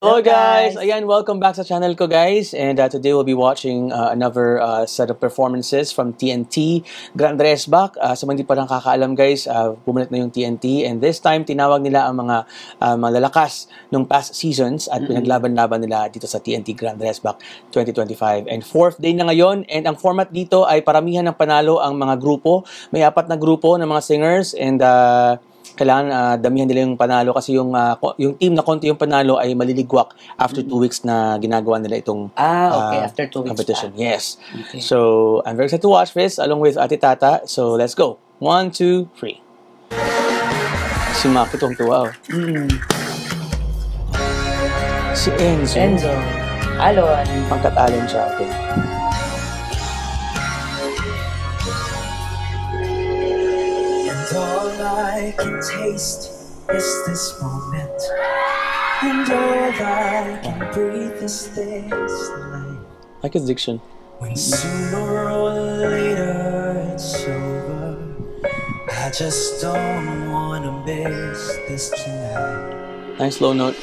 Hello guys! Ayan, welcome back sa channel ko guys. And today we'll be watching another set of performances from TNT Grand Resbak. Sa mga hindi pa nakakaalam guys, bumalik na yung TNT. And this time, tinawag nila ang mga malalakas nung past seasons at pinaglaban-laban nila dito sa TNT Grand Resbak 2025. And 4th day na ngayon. And ang format dito ay paramihan ng panalo ang mga grupo. May 4 na grupo ng mga singers. And kailangan damihan nila yung panalo kasi yung team na konti yung panalo ay maliligwak after 2 weeks na ginagawa nila itong after 2 weeks competition. Yes. Okay. So, I'm very excited to watch this along with Ate Tata. So, let's go. 1, 2, 3. Si Maki tuwang-tuwa. Si Enzo. Alon. Pangkat-alon siya. Okay. All I can taste is this moment, and all I can breathe is this life. Like his diction. When sooner or later it's over, I just don't wanna miss this tonight. Nice low note.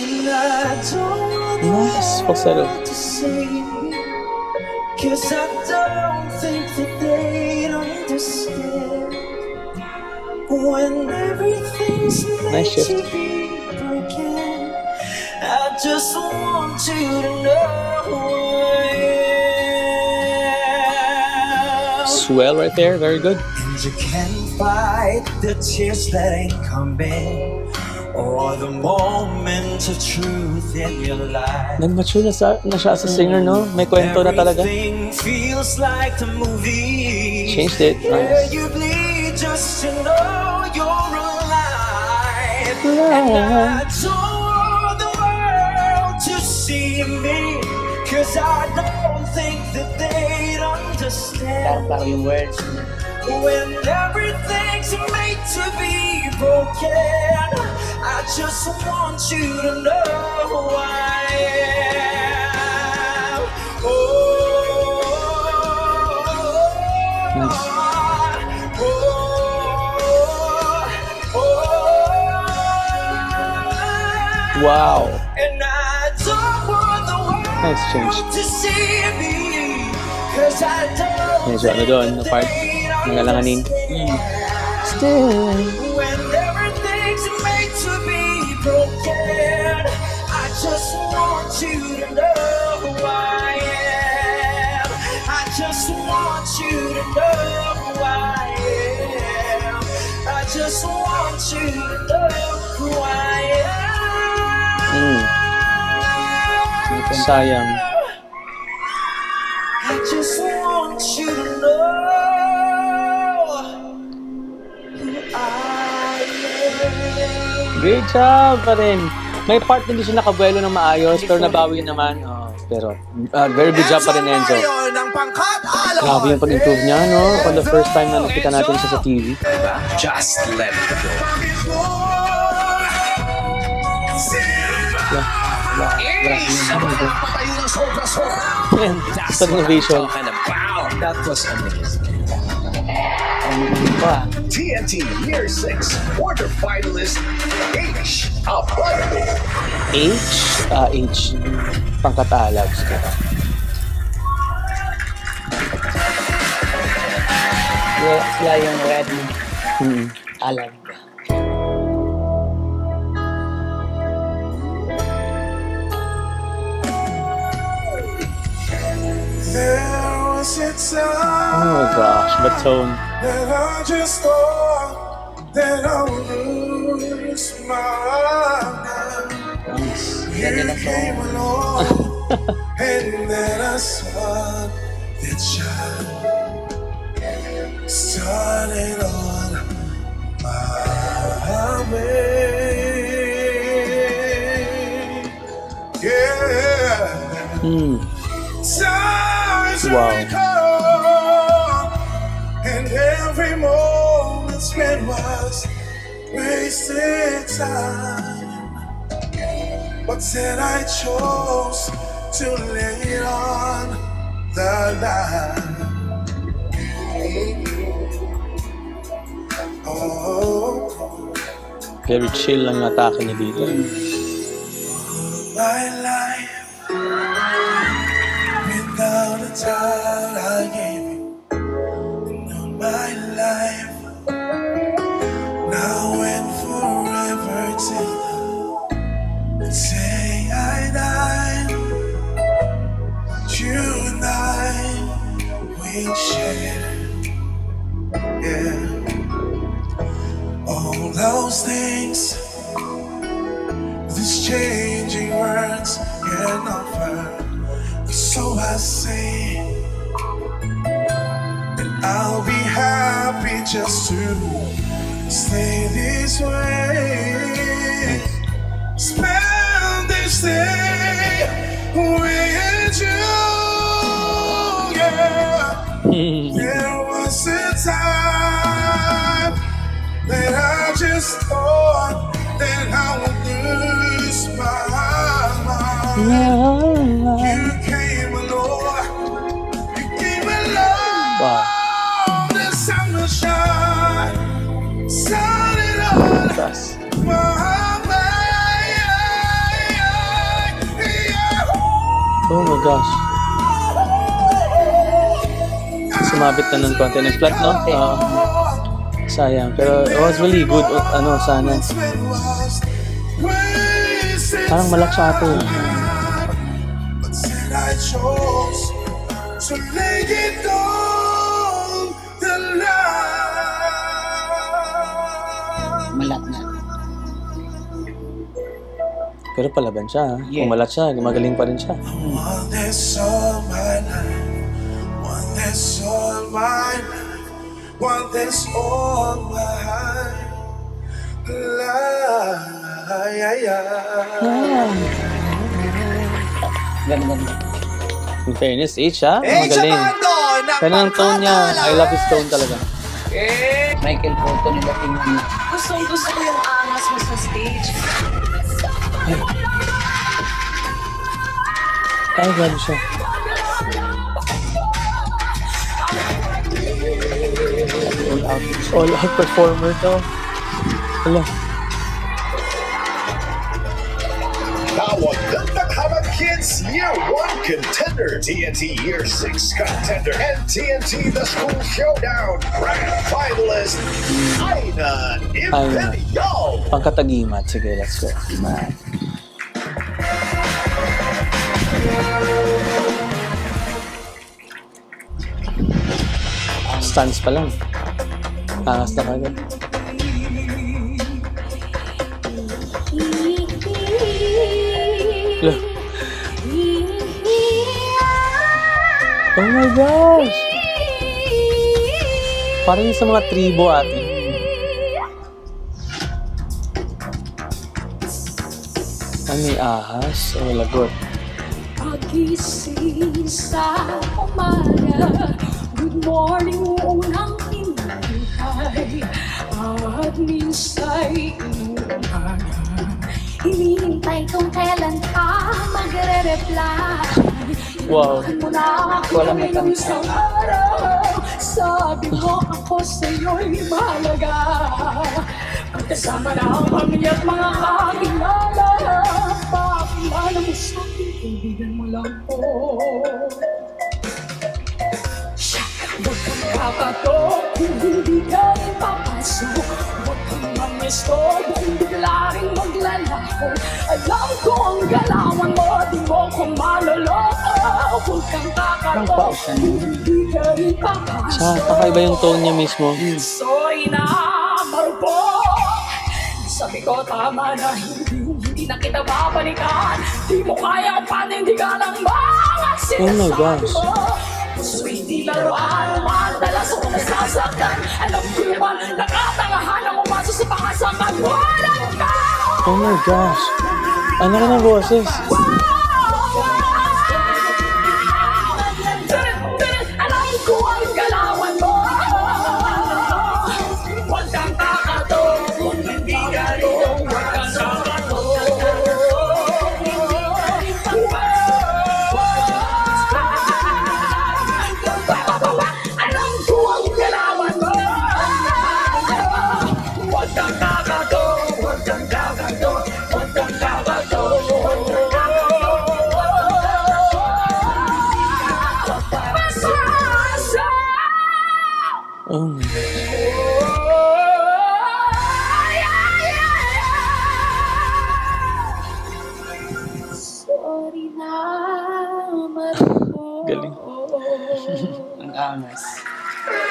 And I don't Nice falsetto. want to say, 'cause I don't think that they'd understand. When everything's Nice meant shift. to be broken, I just want you to know who I am. Swell right there. Very good. And you can't fight the tears that ain't coming, or the moment of truth in your life. Nag-mature na siya as a singer, no? May kwento na talaga. Everything feels like the movie. Changed it. Where Nice. you bleed just to know you're alive. And I don't want the world to see me, 'cause I don't think that they'd understand. Klaro yung words. When everything's made to be broken, I just want you to know who I am. Nice. Wow. And I don't want the world Nice change. to see me, 'cause I don't Medyo ano doon, na part. Nangalanganin. Still, when everything's made to be broken, I just want you to know who I am. I just want you to know who I am. I just want you to know who I am. Sayang. I just want you to know who I am. Great job pa rin. May part na hindi siya nakabuelo ng maayos, pero nabawi naman. Pero very good job pa rin, Enzo. Grabe yung pag-improve niya, no? For the first time na nakita natin siya sa TV. Just let it go. Sa innovation. That was amazing. TNT Year 6 quarterfinalist H. Abando. H. Pangkatalag. Sila yung red. Alam. There was a time Oh my gosh, but tone. that I just thought that I would lose my mind. Nice. You came along and then I saw the child started on my way. Yeah. Times Wow. recall, and every moment spent was wasted time. But then I chose to lay it on the line. Oh, Very chill lang yung atake niya dito. my life without a doubt I gave you. And all my life, now and forever till the day I die, you and I will share. Yeah, all those things these changing words can offer. So I say, and I'll be happy just to stay this way. Spend this day with you. Yeah. There was a time that I just thought that I would lose my mind. You came along, you came along. Wow. The sun will shine, sun it on Taas. my mind. Oh my gosh. Sumabit na ng konti. Nag-flat, no? Sayang. Pero it was really good. Ano, sana. Parang malak siya ito. But said I chose to lay it on the line. Malat na. Pero palaban siya. Yeah. Kung malat siya, magaling pa rin siya. Want this all my life. Want this all my life. Want this all my life. Ganda. In fairness, H ha? Magaling. Kaya ng tone niya, I love his tone talaga. Michael Cotto nila tingnan mo. Gustong-gusto ko yung angas mo sa stage. Ay, grabe siya. All out performer to. Wala. Magandang hapon, kids! Year 1 contender, TNT Year 6 contender, and TNT The School Showdown grand finalist, Aina Imperial! Pangkatagimat. Sige, let's go. Stance pa lang. Angas na kagad. Look. Oh my gosh! Parang yung sa mga tribo ate. Ano yung ahas? O lagot? Pagising sa umaga, good morning unang hinihintay, at minsa'y inumaga. Hinihintay kung kailan ka magre-reply. Wow. Walang ng isang araw, sabi mo ako sa'yo'y mahalaga. Pagkasama na ang pamilya at mga kakilala, pakilala mo sa'kin, kaibigan mo lang po. Huwag kang kakatok kung hindi ka rin papasok. Huwag kang mangesto kung bigla rin maglalako. Alam ko ang galawan mo, di mo ko maloloko. Huwag kang kakatok kung hindi ka rin papasok. Siya, kakaiba yung tone niya mismo. So'y namarupok. Sabi ko tama na hindi na kita babalikan. Di mo kaya panindigan ang mga sinasabi gosh. mo. Puso'y di laruan, madalas ako nasasaktan. Alam ko naman, nakatangahan ang umaso sa pangasaman. Walang tao! Oh my gosh. Ano ka ng boses? Alam ko ang galawan mo. Huwag kang kakatok kung hindi ka rin. Huwag kang kakatok. Alam ko ang galawan mo. Huwag kang kakatok. Huwag kang kakatok. Huwag kang kakatok. Galing. Ang angas.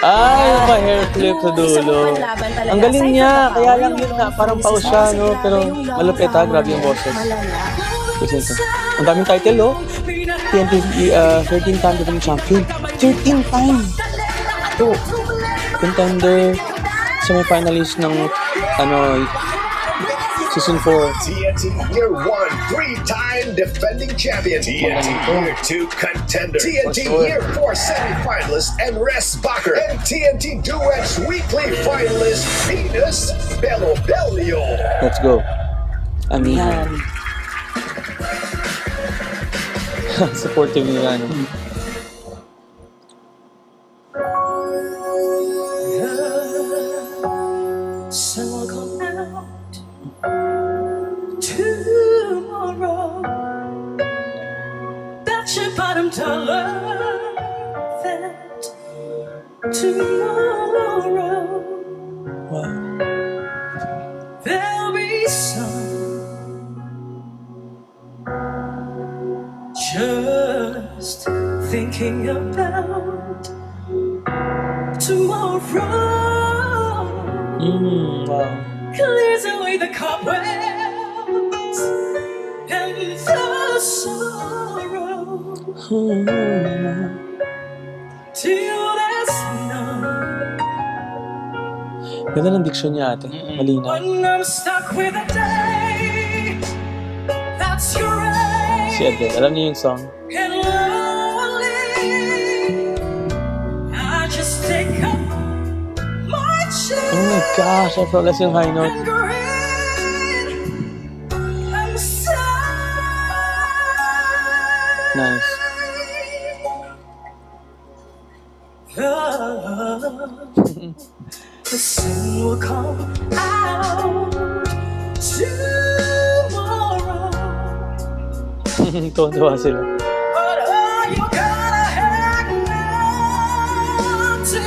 Ay, pa-hair flip sa dulo. Ang galing niya. Kaya lang yun nga, parang pause siya, no? Pero malupit ha, grabe yung boses. Listen to. Ang daming title, oh. TNT 13-time defending champion. 13-time! Ito. Contender. Semi-finalist ng, Season 4. TNT Year 1, 3-time defending champion. TNT Year 2 contender. TNT Year 4 semi-finalist and Resbacher. And TNT Duets weekly finalist Venus Belobelio. Let's go. Yan. Supportive nila, no? Sun will come out tomorrow. Bet your bottom dollar that tomorrow Wow. there'll be sun. Just thinking about tomorrow. Wow. Clears away the cobwebs and the sorrow till there's none. Ganda ng diction niya, ate. Malinaw. When I'm stuck with a day that's gray Si Adele. Alam niyo yung song? and lonely, I just take up my chair. Oh my gosh, I forgot yung high note. And grin and sigh. Nice. The sun will come out tomorrow. Tuwan-tuwa sila. But all you gotta hang on to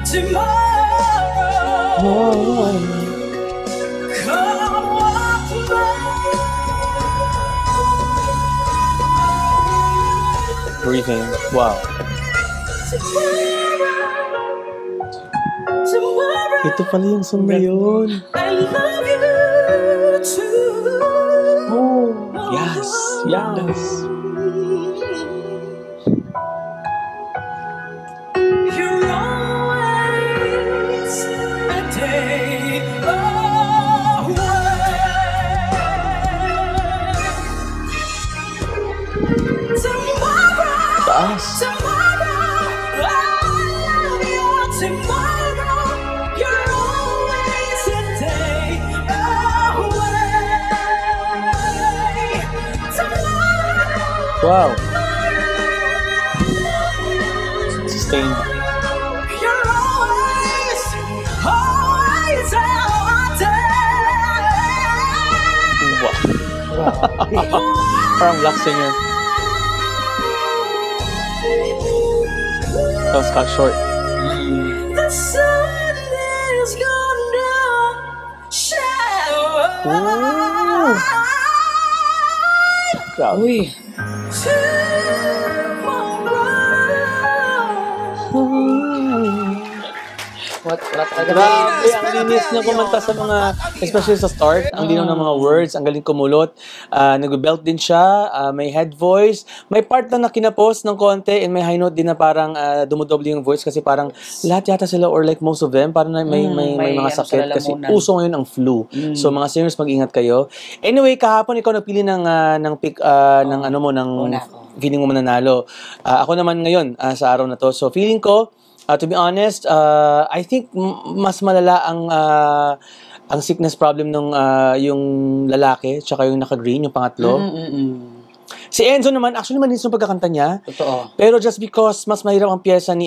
tomorrow. Come what may. Breathing. Wow. Tomorrow, Ito pala yung song na yun. I love you too. Yes. Yes. You're always a day away. Tomorrow, Taas. tomorrow, I love you. Tomorrow, you're always a day away. Tomorrow. Wow. Sustained. You're always a Wow. Parang black singer. That was cut short. The sun is gonna shine. Ooh. Grabe. Uy. Wala talaga. Grabe, ang linis niya kumanta sa mga, especially sa start, ang linaw ng mga words, ang galing kumulot. Nag-belt din siya, may head voice, may part na kinapos ng konti, and may high note din na parang dumodoble yung voice kasi parang lahat yata sila, or like most of them, parang may mga sakit kasi uso ngayon ang flu. So mga singers, mag-ingat kayo. Anyway, kahapon ikaw nagpili ng pick, ng ano mo, ng feeling mo mananalo. Ako naman ngayon, sa araw na to. So feeling ko, to be honest, I think mas malala ang sickness problem ng yung lalaki tsaka yung naka-green, yung pangatlo. Si Enzo naman, actually malinis yung pagkakanta niya. Totoo. Pero just because mas mahirap ang pyesa ni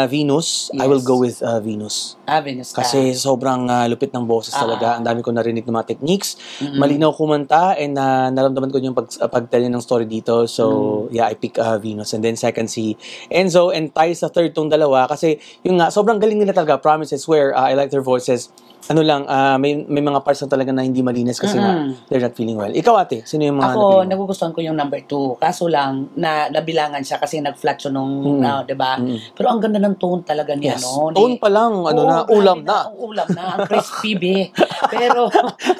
Venus, I will go with Venus. Venus ka. Kasi sobrang lupit ng boses talaga. Ang dami ko narinig ng mga techniques. Malinaw kumanta and naramdaman ko yung pagtell niya ng story dito. So, yeah, I pick Venus. And then second si Enzo, and tie sa third tong dalawa. Kasi yung nga, sobrang galing nila talaga. Promise, I swear, I like their voices. ano lang, may mga parts na talaga na hindi malinis kasi nga they're not feeling well. Ikaw ate, sino yung mga Ako, napili mo? nagugustuhan ko yung number 2. Kaso lang, nabilangan siya kasi nag-flat siya nung, diba? Pero ang ganda ng tone talaga niya, Yes. no? Tone pa lang, ano Oo, na, grabe ulam na. Ang ulam na, ang crispy, be. Pero,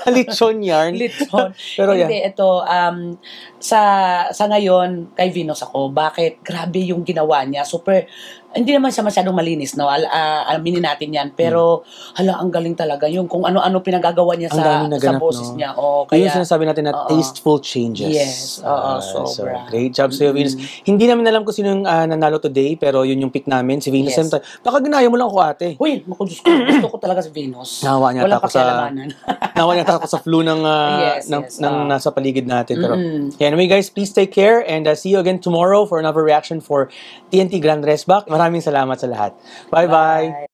Lechon yarn. lechon. Pero Hindi, ito, sa ngayon, kay Venus ako. Bakit? Grabe yung ginawa niya. Super, hindi naman siya masyadong malinis, no? Aminin natin yan. Pero, hala, ang galing talaga. Yung kung ano-ano pinagagawa niya Ang sa dami naganap, boses no? niya. O, Kaya, yung kaya, sinasabi natin na tasteful changes. Yes. Oo, So, sobra. great job sa'yo, Venus. Hindi namin alam kung sino yung nanalo today, pero yun yung pick namin, si Venus. Yes. Baka ginaya mo lang ako, ate. Uy, naku, Diyos ko, gusto ko talaga si Venus. Nawa niya Walang ako sa pakialamanan. nawa niya ako sa flu ng Yes, ng yes, nasa paligid natin. Pero anyway, guys, please take care and see you again tomorrow for another reaction for TNT Grand Resback. Maraming salamat sa lahat. Bye-bye.